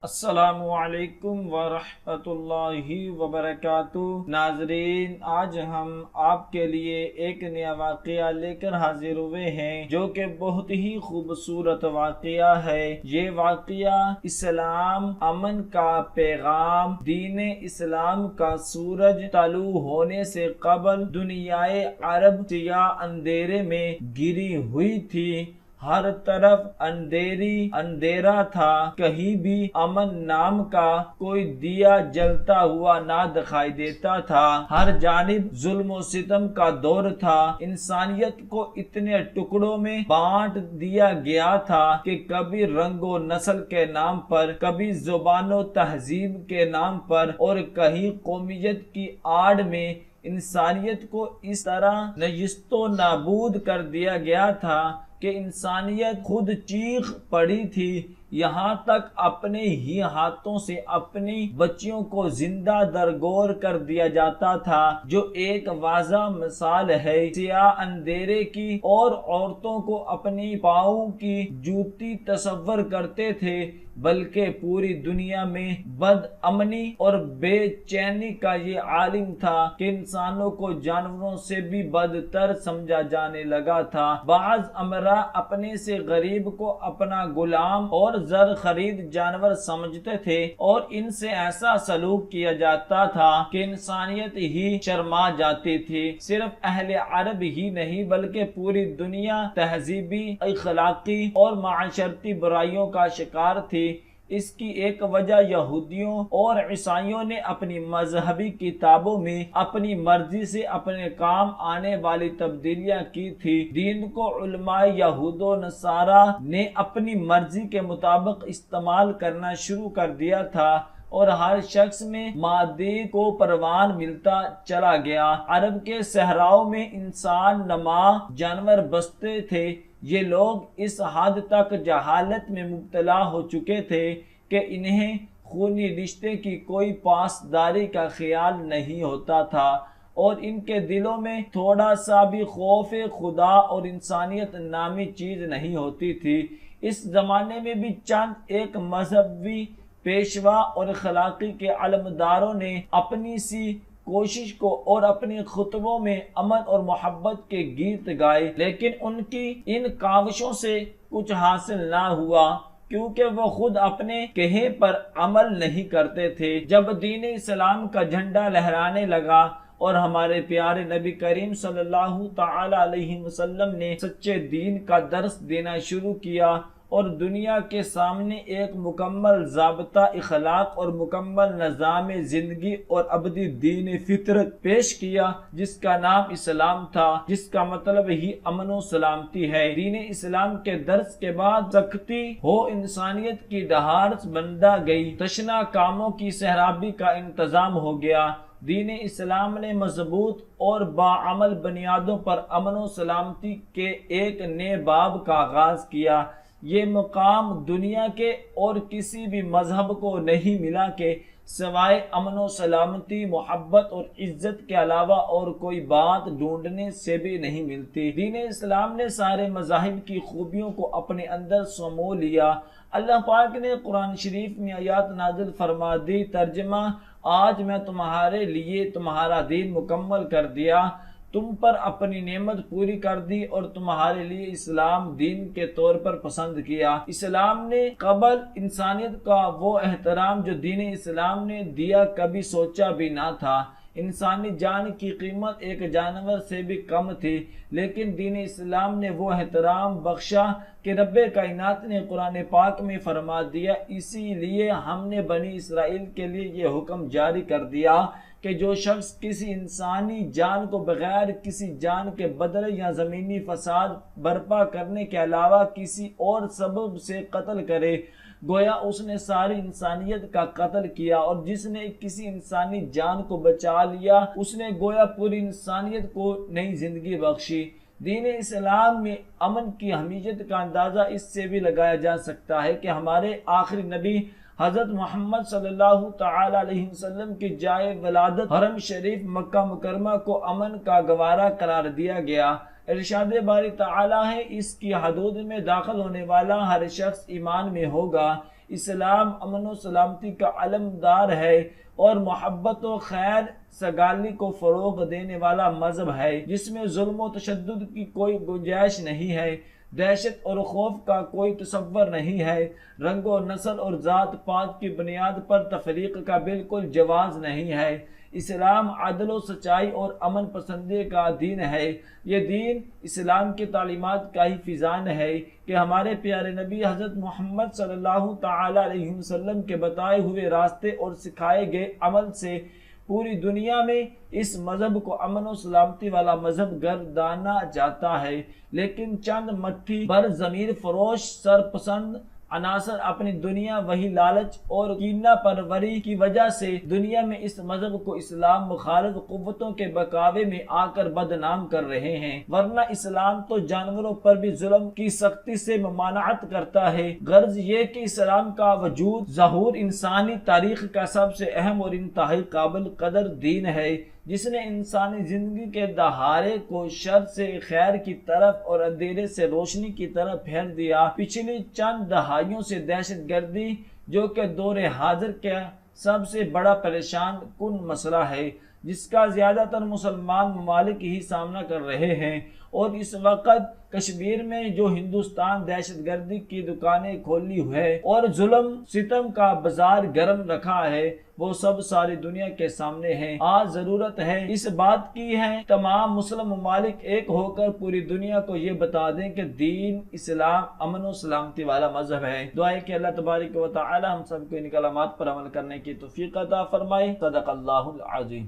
السلام علیکم ورحمۃ اللہ وبرکاتہ۔ ناظرین، آج ہم آپ کے لیے ایک نیا واقعہ لے کر حاضر ہوئے ہیں جو کہ بہت ہی خوبصورت واقعہ ہے۔ یہ واقعہ اسلام، امن کا پیغام، دین اسلام کا سورج طلوع ہونے سے قبل دنیائے عرب سیاہ اندھیرے میں گری ہوئی تھی۔ ہر طرف اندھیرا تھا، کہیں بھی امن نام کا کوئی دیا جلتا ہوا نہ دکھائی دیتا تھا۔ ہر جانب ظلم و ستم کا دور تھا۔ انسانیت کو اتنے ٹکڑوں میں بانٹ دیا گیا تھا کہ کبھی رنگ و نسل کے نام پر، کبھی زبان و تہذیب کے نام پر، اور کہیں قومیت کی آڑ میں انسانیت کو اس طرح نیست و نابود کر دیا گیا تھا کہ انسانیت خود چیخ پڑی تھی۔ یہاں تک اپنے ہی ہاتھوں سے اپنی بچیوں کو زندہ درگور کر دیا جاتا تھا، جو ایک واضح مثال ہے سیاہ اندھیرے کی۔ اور عورتوں کو اپنی پاؤں کی جوتی تصور کرتے تھے، بلکہ پوری دنیا میں بد امنی اور بے چینی کا یہ عالم تھا کہ انسانوں کو جانوروں سے بھی بدتر سمجھا جانے لگا تھا۔ بعض امراء اپنے سے غریب کو اپنا غلام اور زر خرید جانور سمجھتے تھے، اور ان سے ایسا سلوک کیا جاتا تھا کہ انسانیت ہی شرما جاتی تھی۔ صرف اہل عرب ہی نہیں بلکہ پوری دنیا تہذیبی، اخلاقی اور معاشرتی برائیوں کا شکار تھی۔ اس کی ایک وجہ یہودیوں اور عیسائیوں نے اپنی مذہبی کتابوں میں اپنی مرضی سے اپنے کام آنے والی تبدیلیاں کی تھی۔ دین کو علماء یہود و نصارہ نے اپنی مرضی کے مطابق استعمال کرنا شروع کر دیا تھا، اور ہر شخص میں مادے کو پروان ملتا چلا گیا۔ عرب کے صحراؤں میں انسان نما جانور بستے تھے۔ یہ لوگ اس حد تک جہالت میں مبتلا ہو چکے تھے کہ انہیں خونی رشتے کی کوئی پاسداری کا خیال نہیں ہوتا تھا، اور ان کے دلوں میں تھوڑا سا بھی خوف خدا اور انسانیت نامی چیز نہیں ہوتی تھی۔ اس زمانے میں بھی چند ایک مذہبی پیشوا اور اخلاقی کے علمداروں نے اپنی سی کوشش کو اور اپنی خطبوں میں امن اور محبت کے گیت گائے، لیکن ان کی ان کاوشوں سے کچھ حاصل نہ ہوا، کیونکہ وہ خود اپنے کہے پر عمل نہیں کرتے تھے۔ جب دین اسلام کا جھنڈا لہرانے لگا اور ہمارے پیارے نبی کریم صلی اللہ تعالی علیہ وسلم نے سچے دین کا درس دینا شروع کیا اور دنیا کے سامنے ایک مکمل ضابطہ اخلاق اور مکمل نظام زندگی اور ابدی دین فطرت پیش کیا، جس کا نام اسلام تھا، جس کا مطلب ہی امن و سلامتی ہے۔ دین اسلام کے درس کے بعد سختی ہو انسانیت کی دہار بندہ گئی، تشنا کاموں کی سہرابی کا انتظام ہو گیا۔ دین اسلام نے مضبوط اور باعمل بنیادوں پر امن و سلامتی کے ایک نئے باب کا آغاز کیا۔ یہ مقام دنیا کے اور کسی بھی مذہب کو نہیں ملا کہ سوائے امن و سلامتی، محبت اور عزت کے علاوہ اور کوئی بات ڈھونڈنے سے بھی نہیں ملتی۔ دین اسلام نے سارے مذاہب کی خوبیوں کو اپنے اندر سمو لیا۔ اللہ پاک نے قرآن شریف میں آیات نازل فرما دی، ترجمہ: آج میں تمہارے لیے تمہارا دین مکمل کر دیا، تم پر اپنی نعمت پوری کر دی اور تمہارے لیے اسلام دین کے طور پر پسند کیا۔ اسلام نے قبل انسانیت کا وہ احترام جو دین اسلام نے دیا کبھی سوچا بھی نہ تھا۔ انسانی جان کی قیمت ایک جانور سے بھی کم تھی، لیکن دین اسلام نے وہ احترام بخشا کہ رب کائنات نے قرآن پاک میں فرما دیا، اسی لیے ہم نے بنی اسرائیل کے لیے یہ حکم جاری کر دیا کہ جو شخص کسی انسانی جان کو بغیر کسی جان کے بدلے یا زمینی فساد برپا کرنے کے علاوہ کسی اور سبب سے قتل کرے، گویا اس نے ساری انسانیت کا قتل کیا، اور جس نے کسی انسانی جان کو بچا لیا اس نے گویا پوری انسانیت کو نئی زندگی بخشی۔ دین اسلام میں امن کی اہمیت کا اندازہ اس سے بھی لگایا جا سکتا ہے کہ ہمارے آخری نبی حضرت محمد صلی اللہ تعالی علیہ وسلم کی جائے ولادت حرم شریف مکہ مکرمہ کو امن کا گوارا قرار دیا گیا۔ ارشاد باری تعالی ہے، اس کی حدود میں داخل ہونے والا ہر شخص ایمان میں ہوگا، اسلام امن و سلامتی کا علمدار ہے اور محبت و خیر سگالی کو فروغ دینے والا مذہب ہے، جس میں ظلم و تشدد کی کوئی گنجائش نہیں ہے، دہشت اور خوف کا کوئی تصور نہیں ہے، رنگ و نسل اور ذات پات کی بنیاد پر تفریق کا بالکل جواز نہیں ہے۔ اسلام عدل و سچائی اور امن پسندی کا دین ہے۔ یہ دین اسلام کی تعلیمات کا ہی فیضان ہے کہ ہمارے پیارے نبی حضرت محمد صلی اللہ تعالی علیہ وسلم کے بتائے ہوئے راستے اور سکھائے گئے عمل سے پوری دنیا میں اس مذہب کو امن و سلامتی والا مذہب گردانا جاتا ہے، لیکن چند مٹھی بر ضمیر فروش سرپسند عناصر اپنی دنیا وہی لالچ اور کینہ پروری کی وجہ سے دنیا میں اس مذہب کو اسلام مخالف قوتوں کے بکاوے میں آ کر بدنام کر رہے ہیں، ورنہ اسلام تو جانوروں پر بھی ظلم کی سختی سے ممانعت کرتا ہے۔ غرض یہ کہ اسلام کا وجود ظہور انسانی تاریخ کا سب سے اہم اور انتہائی قابل قدر دین ہے، جس نے انسانی زندگی کے دہارے کو شر سے خیر کی طرف اور اندھیرے سے روشنی کی طرف پھیر دیا۔ پچھلی چند دہائیوں سے دہشت گردی، جو کہ دور حاضر کا سب سے بڑا پریشان کن مسئلہ ہے، جس کا زیادہ تر مسلمان ممالک ہی سامنا کر رہے ہیں، اور اس وقت کشمیر میں جو ہندوستان دہشت گردی کی دکانیں کھولی ہے اور ظلم ستم کا بازار گرم رکھا ہے، وہ سب ساری دنیا کے سامنے ہے۔ آج ضرورت ہے اس بات کی ہے تمام مسلم ممالک ایک ہو کر پوری دنیا کو یہ بتا دیں کہ دین اسلام امن و سلامتی والا مذہب ہے۔ دعا ہے کہ اللہ تبارک و تعالی ہم سب کو ان کلمات پر عمل کرنے کی توفیق عطا فرمائے۔ صدق اللہ العظیم۔